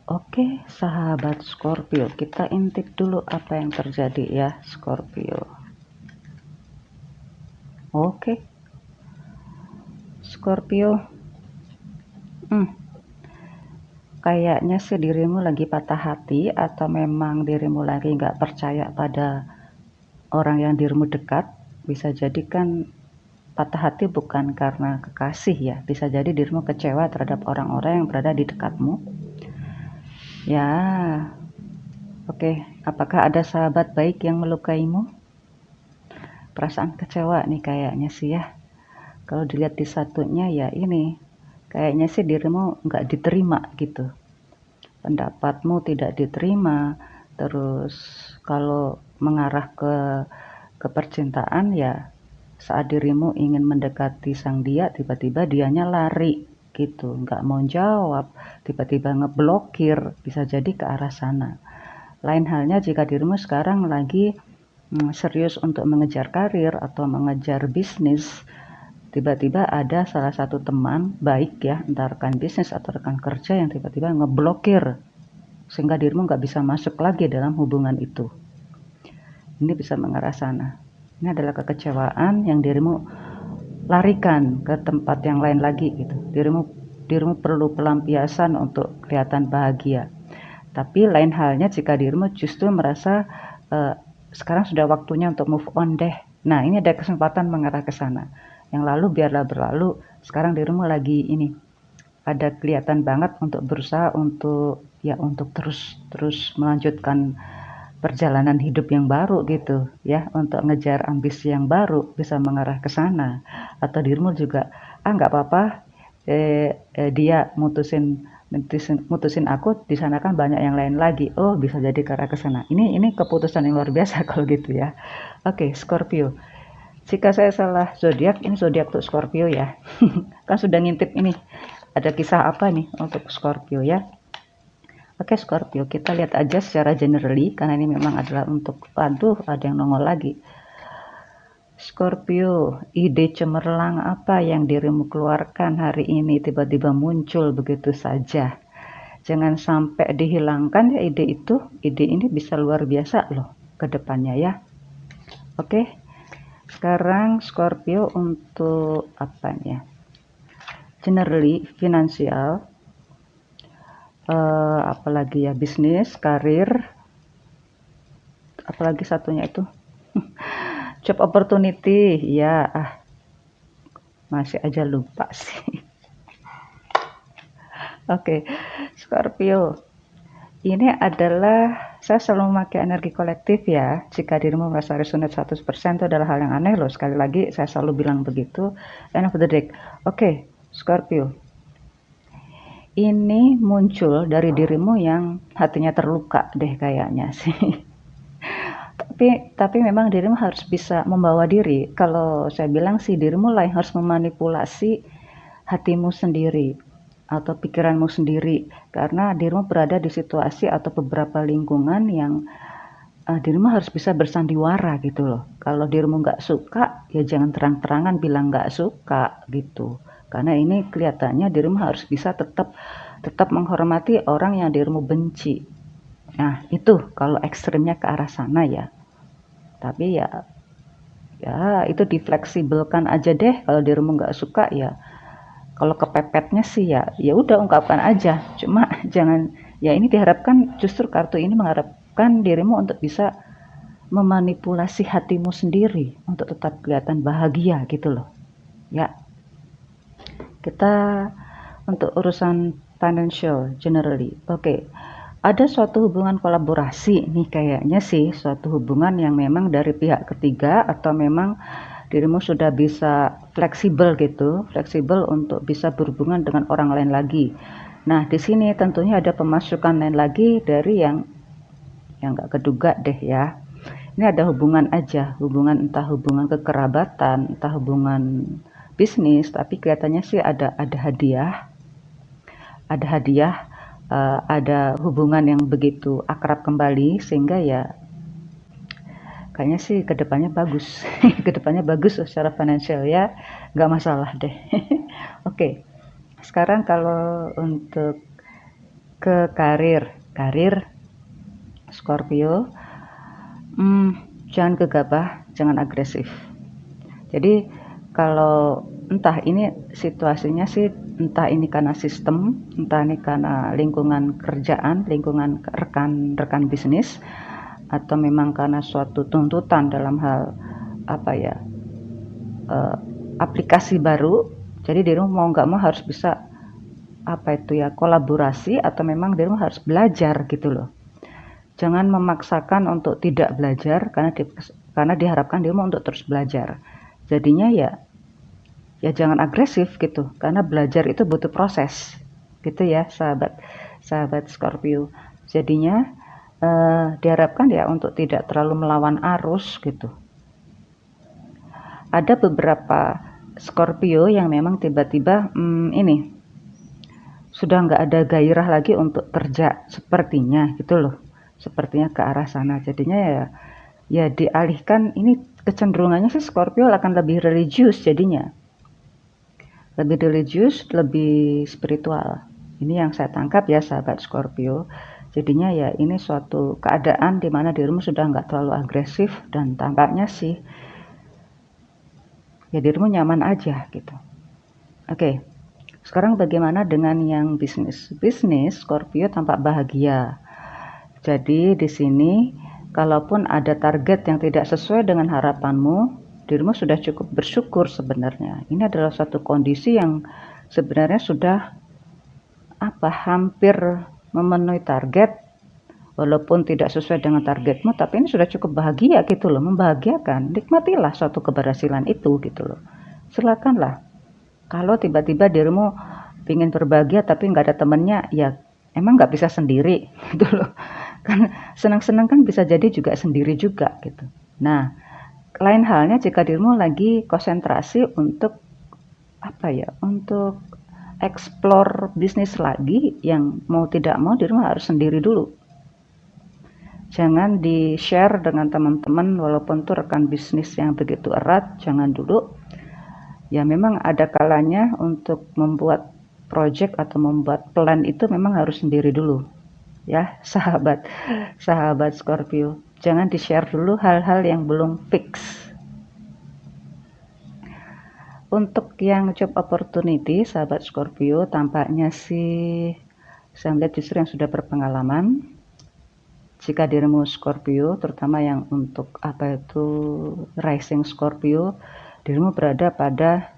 Oke, sahabat Scorpio, kita intip dulu apa yang terjadi ya, Scorpio. Oke, Scorpio, kayaknya sih dirimu lagi patah hati atau memang dirimu lagi nggak percaya pada orang yang dirimu dekat. Bisa jadi kan patah hati bukan karena kekasih ya, bisa jadi dirimu kecewa terhadap orang-orang yang berada di dekatmu. Ya, oke, apakah ada sahabat baik yang melukaimu? Perasaan kecewa nih kayaknya sih ya. Kalau dilihat di satunya ya ini, kayaknya sih dirimu nggak diterima gitu. Pendapatmu tidak diterima, terus kalau mengarah ke percintaan ya saat dirimu ingin mendekati sang dia, tiba-tiba dianya lari gitu, nggak mau jawab, tiba-tiba ngeblokir, bisa jadi ke arah sana. Lain halnya jika dirimu sekarang lagi serius untuk mengejar karir atau mengejar bisnis, tiba-tiba ada salah satu teman baik ya, entah rekan bisnis atau rekan kerja yang tiba-tiba ngeblokir sehingga dirimu nggak bisa masuk lagi dalam hubungan itu. Ini bisa mengarah sana. Ini adalah kekecewaan yang dirimu larikan ke tempat yang lain lagi gitu. Dirimu perlu pelampiasan untuk kelihatan bahagia. Tapi lain halnya jika dirimu justru merasa uh, sekarang sudah waktunya untuk move on deh. Nah, ini ada kesempatan mengarah ke sana. Yang lalu biarlah berlalu. Sekarang dirimu lagi ini ada kelihatan banget untuk berusaha untuk terus melanjutkan perjalanan hidup yang baru gitu ya, untuk ngejar ambisi yang baru bisa mengarah ke sana. Atau dirimu juga nggak apa-apa, dia mutusin aku, di sana kan banyak yang lain lagi, oh bisa jadi ke arah ke sana. Ini keputusan yang luar biasa kalau gitu ya. Oke, Scorpio, jika saya salah zodiak, ini zodiak untuk Scorpio ya. Kan sudah ngintip ini, ada kisah apa nih untuk Scorpio ya. Oke, Scorpio, kita lihat aja secara generally karena ini memang adalah untuk, aduh, ada yang nongol lagi. Scorpio, ide cemerlang apa yang dirimu keluarkan hari ini tiba-tiba muncul begitu saja. Jangan sampai dihilangkan ya ide itu. Ide ini bisa luar biasa loh ke depannya ya. Oke, sekarang Scorpio untuk apa ya? Generally, finansial, apalagi ya bisnis, karir, apalagi satunya itu job opportunity ya, masih aja lupa sih. Oke, Scorpio, ini adalah saya selalu memakai energi kolektif ya. Jika dirimu merasa resonate 100% itu adalah hal yang aneh loh. Sekali lagi saya selalu bilang begitu. End of the deck. Oke, Scorpio, ini muncul dari dirimu yang hatinya terluka deh kayaknya sih. Tapi memang dirimu harus bisa membawa diri. Kalau saya bilang sih dirimu lah yang harus memanipulasi hatimu sendiri atau pikiranmu sendiri, karena dirimu berada di situasi atau beberapa lingkungan yang dirimu harus bisa bersandiwara gitu loh. Kalau dirimu nggak suka ya jangan terang-terangan bilang nggak suka gitu, karena ini kelihatannya dirimu harus bisa tetap menghormati orang yang dirimu benci. Nah itu kalau ekstrimnya ke arah sana ya. Tapi ya itu difleksibelkan aja deh. Kalau dirimu nggak suka ya, kalau kepepetnya sih ya udah ungkapkan aja. Cuma jangan, ya ini diharapkan, justru kartu ini mengharapkan dirimu untuk bisa memanipulasi hatimu sendiri untuk tetap kelihatan bahagia gitu loh ya. Kita untuk urusan financial generally, oke, ada suatu hubungan kolaborasi nih kayaknya sih, suatu hubungan yang memang dari pihak ketiga atau memang dirimu sudah bisa fleksibel gitu, fleksibel untuk bisa berhubungan dengan orang lain lagi. Nah, di sini tentunya ada pemasukan lain lagi dari yang nggak keduga deh ya. Ini ada hubungan aja, hubungan entah hubungan kekerabatan, entah hubungan bisnis, tapi kelihatannya sih ada hadiah, ada hubungan yang begitu akrab kembali sehingga ya kayaknya sih kedepannya bagus. Kedepannya bagus secara finansial ya, nggak masalah deh. Oke, sekarang kalau untuk ke karir Scorpio, jangan gegabah, jangan agresif. Jadi kalau entah ini situasinya sih, entah ini karena sistem, entah ini karena lingkungan kerjaan, lingkungan rekan bisnis, atau memang karena suatu tuntutan dalam hal apa ya, aplikasi baru. Jadi dirimu mau nggak mau harus bisa apa itu ya, kolaborasi, atau memang dirimu harus belajar gitu loh. Jangan memaksakan untuk tidak belajar karena diharapkan dirimu untuk terus belajar. Jadinya ya jangan agresif gitu, karena belajar itu butuh proses gitu ya, sahabat Scorpio. Jadinya diharapkan ya untuk tidak terlalu melawan arus gitu. Ada beberapa Scorpio yang memang tiba-tiba ini sudah nggak ada gairah lagi untuk kerja, sepertinya gitu loh, sepertinya ke arah sana. Jadinya ya dialihkan. Ini kecenderungannya sih Scorpio akan lebih religius, jadinya lebih religius, lebih spiritual. Ini yang saya tangkap ya, sahabat Scorpio. Jadinya ya ini suatu keadaan di mana dirimu sudah nggak terlalu agresif, dan tampaknya sih ya dirimu nyaman aja gitu. Oke, sekarang bagaimana dengan yang bisnis? Bisnis Scorpio tampak bahagia. Jadi di sini kalaupun ada target yang tidak sesuai dengan harapanmu, dirimu sudah cukup bersyukur sebenarnya. Ini adalah suatu kondisi yang sebenarnya sudah hampir memenuhi target, walaupun tidak sesuai dengan targetmu, tapi ini sudah cukup bahagia gitu loh, membahagiakan. Nikmatilah suatu keberhasilan itu gitu loh. Silakanlah. Kalau tiba-tiba dirimu ingin berbahagia tapi nggak ada temennya, ya emang nggak bisa sendiri gitu loh. Kan senang-senang kan bisa jadi juga sendiri juga gitu. Nah, lain halnya jika dirimu lagi konsentrasi untuk untuk explore bisnis lagi, yang mau tidak mau dirimu harus sendiri dulu. Jangan di-share dengan teman-teman, walaupun tuh rekan bisnis yang begitu erat, jangan dulu. Ya memang ada kalanya untuk membuat project atau membuat plan itu memang harus sendiri dulu. Ya, sahabat Scorpio. Jangan di-share dulu hal-hal yang belum fix. Untuk yang job opportunity, sahabat Scorpio, tampaknya sih saya melihat justru yang sudah berpengalaman. Jika dirimu Scorpio, terutama yang untuk rising Scorpio, dirimu berada pada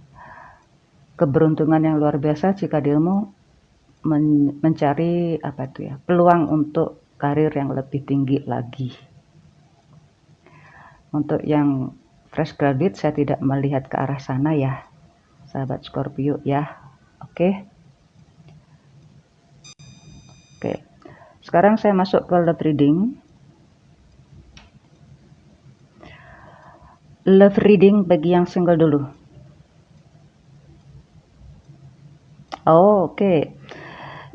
keberuntungan yang luar biasa jika dirimu mencari peluang untuk karir yang lebih tinggi lagi. Untuk yang fresh graduate, saya tidak melihat ke arah sana ya, sahabat Scorpio ya. Oke. Sekarang saya masuk ke love reading. Love reading bagi yang single dulu. Oke.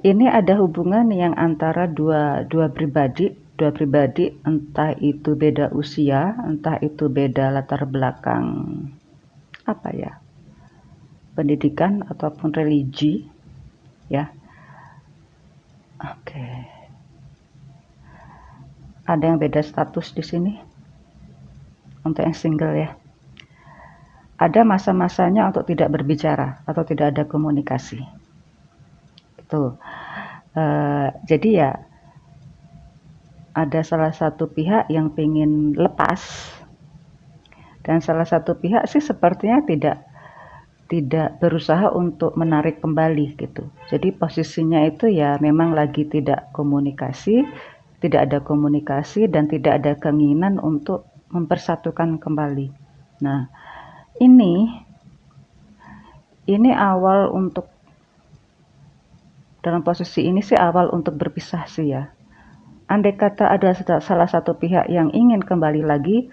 Ini ada hubungan yang antara dua pribadi, entah itu beda usia, entah itu beda latar belakang pendidikan ataupun religi ya. Oke. Ada yang beda status di sini untuk yang single ya. Ada masa-masanya untuk tidak berbicara atau tidak ada komunikasi. Itu. Jadi ya ada salah satu pihak yang pengen lepas, dan salah satu pihak sih sepertinya tidak berusaha untuk menarik kembali gitu. Jadi posisinya itu ya memang lagi tidak ada komunikasi dan tidak ada keinginan untuk mempersatukan kembali. Nah, ini awal untuk, dalam posisi ini sih awal untuk berpisah sih ya. Andai kata ada salah satu pihak yang ingin kembali lagi,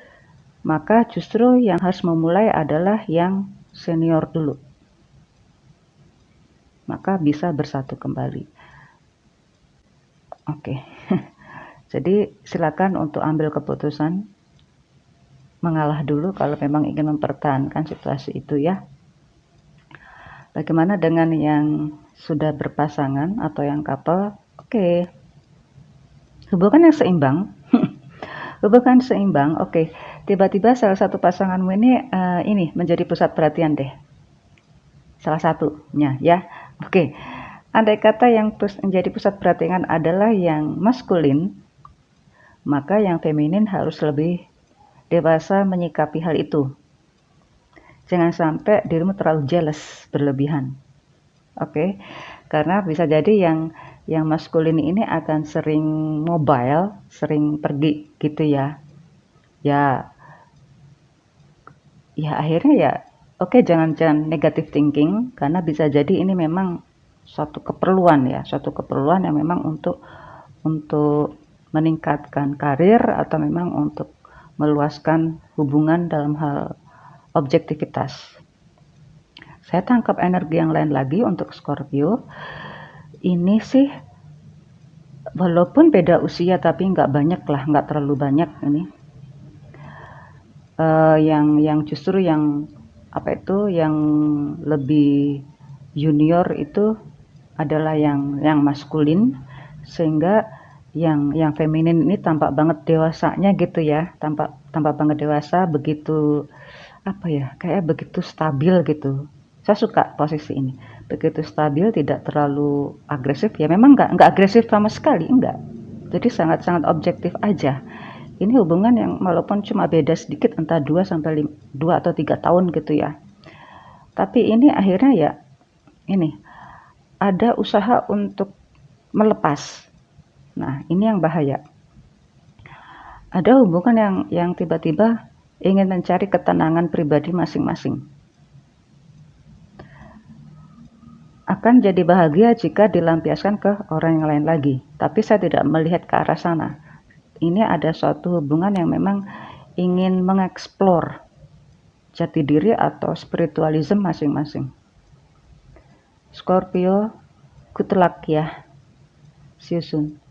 maka justru yang harus memulai adalah yang senior dulu. Maka bisa bersatu kembali. Oke. Jadi silakan untuk ambil keputusan mengalah dulu kalau memang ingin mempertahankan situasi itu ya. Bagaimana dengan yang sudah berpasangan atau yang couple? Oke, hubungan yang seimbang. Hubungan seimbang, oke. Tiba-tiba salah satu pasanganmu ini menjadi pusat perhatian deh. Salah satunya ya. Oke. Andai kata yang menjadi pusat perhatian adalah yang maskulin, maka yang feminin harus lebih dewasa menyikapi hal itu. Jangan sampai dirimu terlalu jealous berlebihan. Oke. Karena bisa jadi yang maskulin ini akan sering mobile, sering pergi gitu ya. Ya akhirnya ya oke, jangan negative thinking, karena bisa jadi ini memang suatu keperluan ya, suatu keperluan yang memang untuk meningkatkan karir atau memang untuk meluaskan hubungan dalam hal objektivitas. Saya tangkap energi yang lain lagi untuk Scorpio. Ini sih walaupun beda usia tapi nggak banyak lah, nggak terlalu banyak ini. Yang justru yang apa itu yang lebih junior itu adalah yang maskulin, sehingga yang feminin ini tampak banget dewasanya gitu ya, tampak banget dewasa, begitu apa ya, kayak begitu stabil gitu. Saya suka posisi ini, begitu stabil, tidak terlalu agresif ya, memang nggak agresif sama sekali, enggak, jadi sangat-sangat objektif aja. Ini hubungan yang walaupun cuma beda sedikit, entah 2 atau 3 tahun gitu ya. Tapi ini akhirnya ya ini ada usaha untuk melepas. Nah, ini yang bahaya. Ada hubungan yang tiba-tiba ingin mencari ketenangan pribadi masing-masing. Akan jadi bahagia jika dilampiaskan ke orang yang lain lagi. Tapi saya tidak melihat ke arah sana. Ini ada suatu hubungan yang memang ingin mengeksplor jati diri atau spiritualisme masing-masing. Scorpio, good luck ya. See you soon.